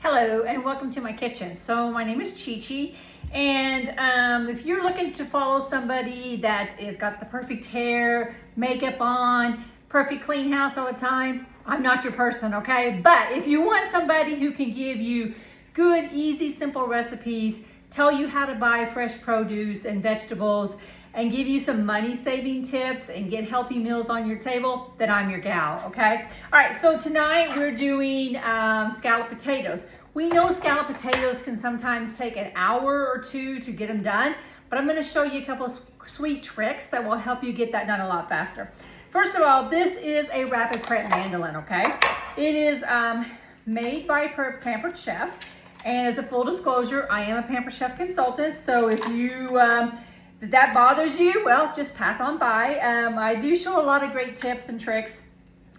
Hello and welcome to my kitchen. So my name is Chi-Chi, and if you're looking to follow somebody that has got the perfect hair, makeup on, perfect clean house all the time, I'm not your person, okay? But if you want somebody who can give you good, easy, simple recipes, tell you how to buy fresh produce and vegetables, and give you some money saving tips and get healthy meals on your table, then I'm your gal, okay? All right, so tonight we're doing scalloped potatoes. We know scalloped potatoes can sometimes take an hour or two to get them done, but I'm gonna show you a couple of sweet tricks that will help you get that done a lot faster. First of all, this is a rapid prep mandolin, okay? It is made by a Pampered Chef, and as a full disclosure, I am a Pampered Chef consultant, so if you, if that bothers you, well, just pass on by. I do show a lot of great tips and tricks.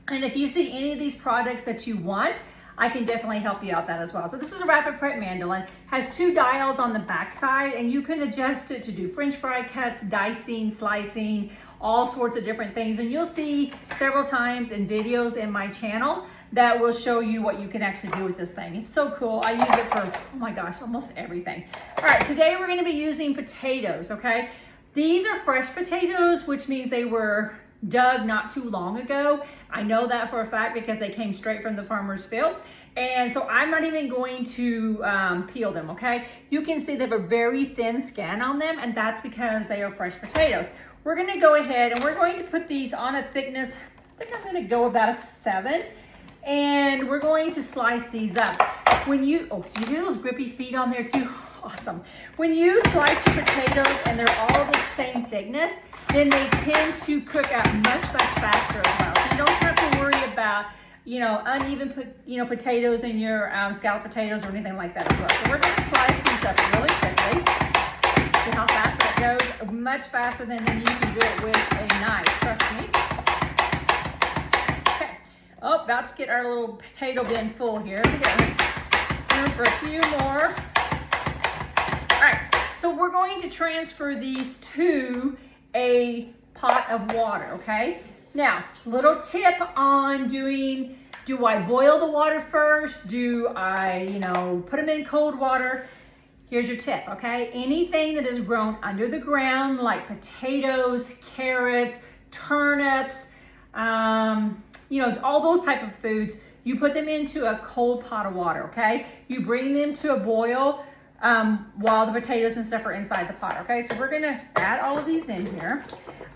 And if you see any of these products that you want, I can definitely help you out that as well. So this is a rapid prep mandolin, has 2 dials on the back side, and you can adjust it to do French fry cuts, dicing, slicing, all sorts of different things. And you'll see several times in videos in my channel that will show you what you can actually do with this thing. It's so cool. I use it for, oh my gosh, almost everything. All right, today we're gonna be using potatoes, okay? These are fresh potatoes, which means they were dug not too long ago. I know that for a fact because they came straight from the farmer's field. And so I'm not even going to peel them, okay? You can see they have a very thin skin on them, and that's because they are fresh potatoes. We're gonna go ahead and we're going to put these on a thickness, I think I'm gonna go about a 7. And we're going to slice these up. When you, oh, did you hear those grippy feet on there too? Awesome. When you slice your potatoes and they're all the same thickness, then they tend to cook out much faster as well. So you don't have to worry about, uneven, potatoes in your scalloped potatoes or anything like that as well. So we're going to slice these up really quickly. See how fast that goes? Much faster than you can do it with a knife, trust me. Okay. Oh, about to get our little potato bin full here. We're going for a few more. All right, so we're going to transfer these to a pot of water, okay? Now, little tip on doing, do I boil the water first? Do I, put them in cold water? Here's your tip, okay? Anything that is grown under the ground, like potatoes, carrots, turnips, all those type of foods, you put them into a cold pot of water, okay? You bring them to a boil while the potatoes and stuff are inside the pot, okay? So we're gonna add all of these in here.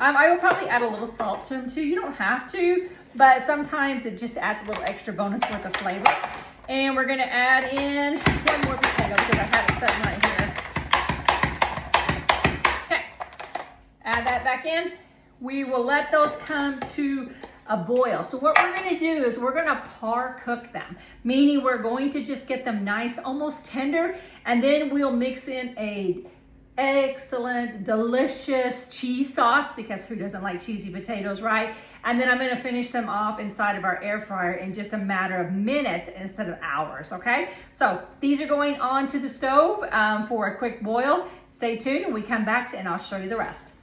I will probably add a little salt to them too. You don't have to, but sometimes it just adds a little extra bonus worth of flavor. And we're gonna add in one more potato because I have it sitting right here. Okay, add that back in. We will let those come to a boil. So what we're gonna do is we're gonna par cook them, meaning we're going to just get them nice, almost tender, and then we'll mix in a excellent, delicious cheese sauce, because who doesn't like cheesy potatoes, right? And then I'm gonna finish them off inside of our air fryer in just a matter of minutes instead of hours, okay? So these are going onto the stove for a quick boil. Stay tuned and we come back and I'll show you the rest.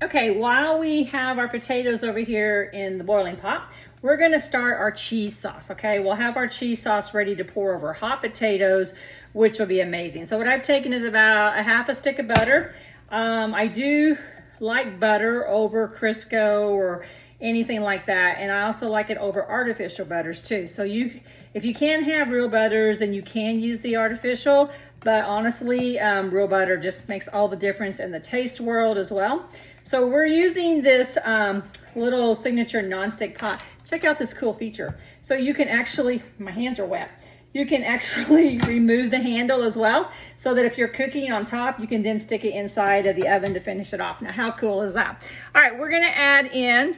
Okay, while we have our potatoes over here in the boiling pot, we're gonna start our cheese sauce, okay? We'll have our cheese sauce ready to pour over hot potatoes, which will be amazing. So what I've taken is about a half a stick of butter. I do like butter over Crisco or anything like that, and I also like it over artificial butters too. So if you can have real butters, then you can use the artificial, but honestly, real butter just makes all the difference in the taste world as well. So we're using this little signature nonstick pot. Check out this cool feature. So you can actually, my hands are wet. You can actually remove the handle as well, so that if you're cooking on top, you can then stick it inside of the oven to finish it off. Now, how cool is that? All right, we're gonna add in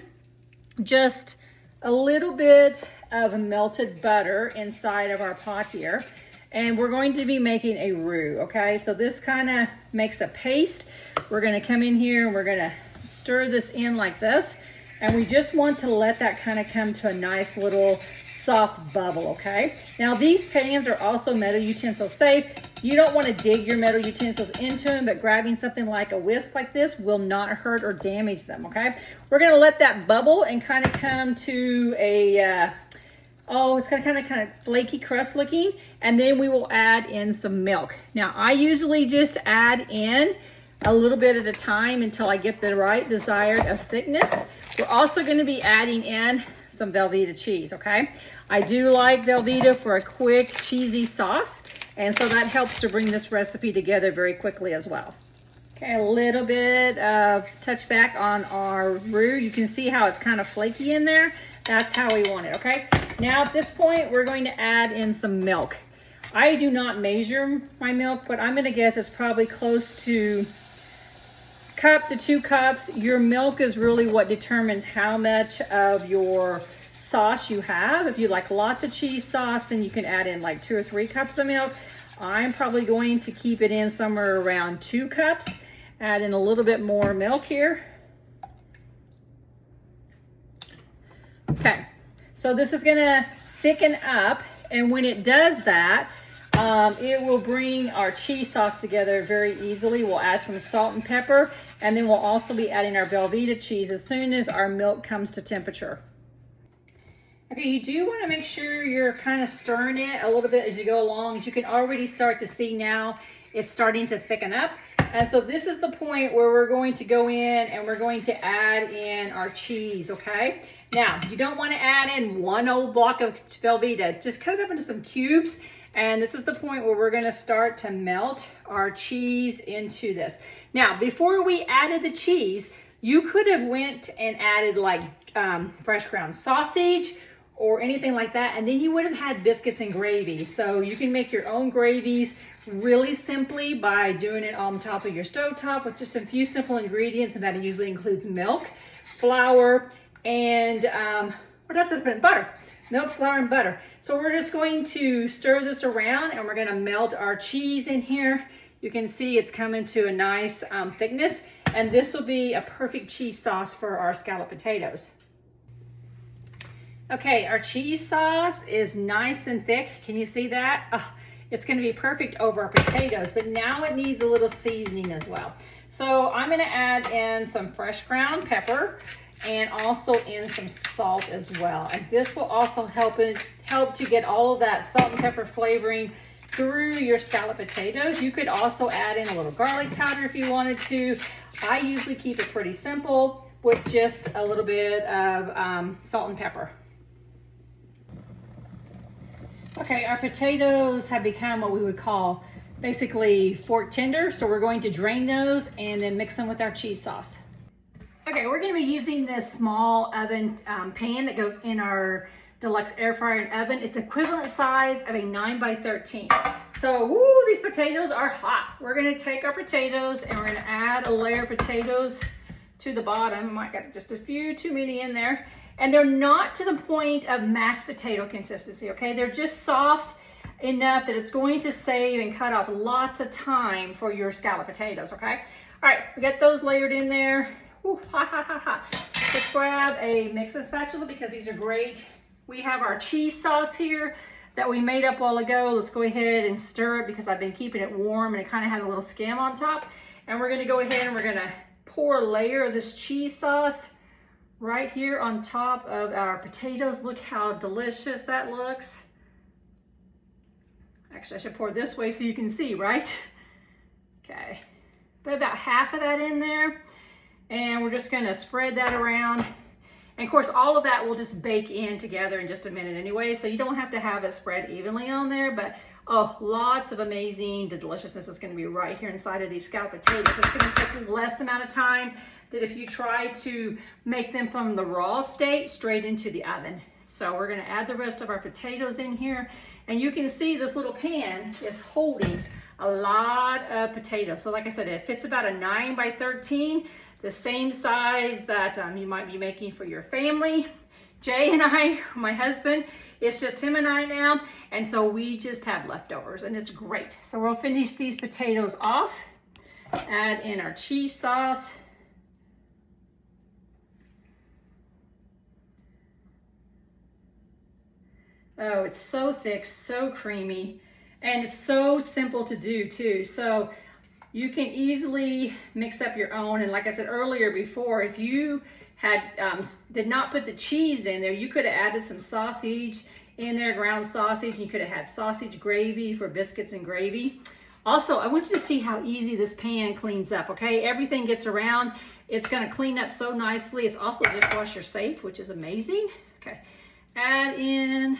just a little bit of melted butter inside of our pot here. And we're going to be making a roux, okay? So this kind of makes a paste. We're gonna come in here and we're gonna stir this in like this. And we just want to let that kind of come to a nice little soft bubble, okay? Now these pans are also metal utensil safe. You don't want to dig your metal utensils into them, but grabbing something like a whisk like this will not hurt or damage them, okay? We're gonna let that bubble and kind of come to a oh, it's got kind of flaky crust looking. And then we will add in some milk. Now, I usually just add in a little bit at a time until I get the right desired of thickness. We're also going to be adding in some Velveeta cheese, okay? I do like Velveeta for a quick cheesy sauce, and so that helps to bring this recipe together very quickly as well. Okay, a little bit of touch back on our roux. You can see how it's kind of flaky in there. That's how we want it, okay? Now at this point, we're going to add in some milk. I do not measure my milk, but I'm gonna guess it's probably close to cup to 2 cups. Your milk is really what determines how much of your sauce you have. If you like lots of cheese sauce, then you can add in like 2 or 3 cups of milk. I'm probably going to keep it in somewhere around 2 cups. Add in a little bit more milk here. Okay, so this is gonna thicken up, and when it does that, it will bring our cheese sauce together very easily. We'll add some salt and pepper, and then we'll also be adding our Velveeta cheese as soon as our milk comes to temperature. Okay, you do want to make sure you're kind of stirring it a little bit as you go along. As you can already start to see now, it's starting to thicken up. And so this is the point where we're going to go in and we're going to add in our cheese, okay? Now, you don't want to add in one old block of Velveeta. Just cut it up into some cubes. And this is the point where we're going to start to melt our cheese into this. Now, before we added the cheese, you could have went and added like fresh ground sausage or anything like that, and then you would have had biscuits and gravy. So you can make your own gravies really simply by doing it on top of your stovetop with just a few simple ingredients, and that usually includes milk, flour, and what else is it? Butter. Milk, flour, and butter. So we're just going to stir this around, and we're going to melt our cheese in here. You can see it's coming to a nice thickness, and this will be a perfect cheese sauce for our scalloped potatoes. Okay, our cheese sauce is nice and thick. Can you see that? Oh, it's going to be perfect over our potatoes, but now it needs a little seasoning as well. So I'm going to add in some fresh ground pepper and also in some salt as well. And this will also help to get all of that salt and pepper flavoring through your scalloped potatoes. You could also add in a little garlic powder if you wanted to. I usually keep it pretty simple with just a little bit of salt and pepper. Okay, our potatoes have become what we would call basically fork tender. So we're going to drain those and then mix them with our cheese sauce. Okay, we're going to be using this small oven pan that goes in our deluxe air fryer and oven. It's equivalent size of a 9x13. So, woo, these potatoes are hot. We're going to take our potatoes and we're going to add a layer of potatoes to the bottom. Might got just a few too many in there. And they're not to the point of mashed potato consistency, okay? They're just soft enough that it's going to save and cut off lots of time for your scalloped potatoes, okay? All right, we got those layered in there. Ooh, hot, hot, hot, hot. Let's grab a mixing spatula because these are great. We have our cheese sauce here that we made up a while ago. Let's go ahead and stir it because I've been keeping it warm and it kind of has a little skim on top. And we're gonna go ahead and we're gonna pour a layer of this cheese sauce right here on top of our potatoes. Look how delicious that looks. Actually, I should pour this way so you can see, right? Okay, put about half of that in there. And we're just gonna spread that around. And of course, all of that will just bake in together in just a minute anyway, so you don't have to have it spread evenly on there, but oh, lots of amazing, the deliciousness is gonna be right here inside of these scalloped potatoes. It's gonna take less amount of time than if you try to make them from the raw state straight into the oven. So we're gonna add the rest of our potatoes in here, and you can see this little pan is holding a lot of potatoes. So like I said, it fits about a 9x13, the same size that you might be making for your family. Jay and I, my husband, it's just him and I now, and so we just have leftovers, and it's great. So we'll finish these potatoes off, add in our cheese sauce. Oh, it's so thick, so creamy, and it's so simple to do too. So you can easily mix up your own. And like I said earlier before, if you had did not put the cheese in there, you could have added some sausage in there, ground sausage. You could have had sausage gravy for biscuits and gravy. Also, I want you to see how easy this pan cleans up, okay? Everything gets around. It's gonna clean up so nicely. It's also dishwasher safe, which is amazing. Okay, add in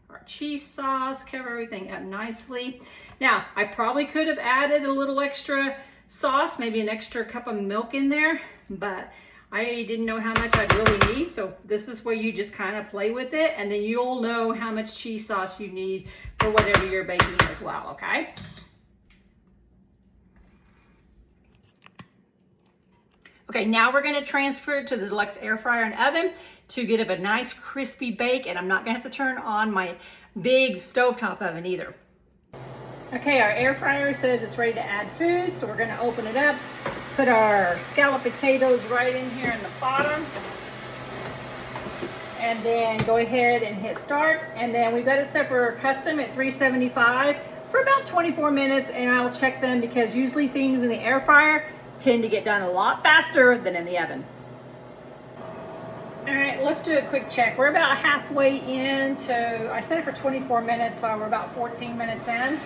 our cheese sauce, cover everything up nicely. Now, I probably could have added a little extra sauce, maybe an extra cup of milk in there, but I didn't know how much I'd really need. So this is where you just kind of play with it, and then you'll know how much cheese sauce you need for whatever you're baking as well, okay? Okay, now we're gonna transfer it to the deluxe air fryer and oven to get a nice crispy bake, and I'm not gonna have to turn on my big stovetop oven either. Okay, our air fryer says it's ready to add food, so we're gonna open it up, put our scalloped potatoes right in here in the bottom, and then go ahead and hit start, and then we've got it set for custom at 375 for about 24 minutes, and I'll check them because usually things in the air fryer tend to get done a lot faster than in the oven. All right, let's do a quick check. We're about halfway into, I set it for 24 minutes, so we're about 14 minutes in.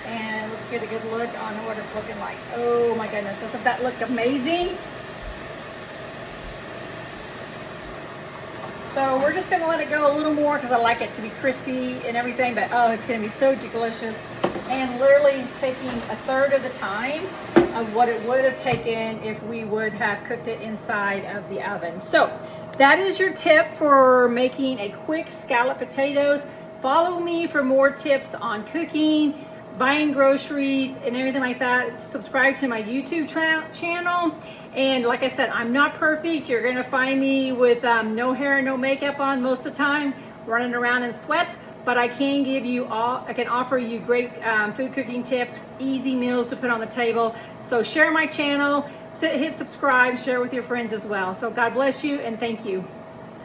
And let's get a good look on what it's looking like. Oh my goodness, doesn't that look amazing? So we're just gonna let it go a little more because I like it to be crispy and everything, but oh, it's gonna be so delicious. And literally taking a third of the time of what it would have taken if we would have cooked it inside of the oven. So that is your tip for making a quick scalloped potatoes. Follow me for more tips on cooking, buying groceries, and everything like that. Subscribe to my YouTube channel. And like I said, I'm not perfect. You're gonna find me with no hair and no makeup on most of the time, running around in sweats, but I can give you all, I can offer you great food cooking tips, easy meals to put on the table. So share my channel, hit subscribe, share with your friends as well. So God bless you and thank you.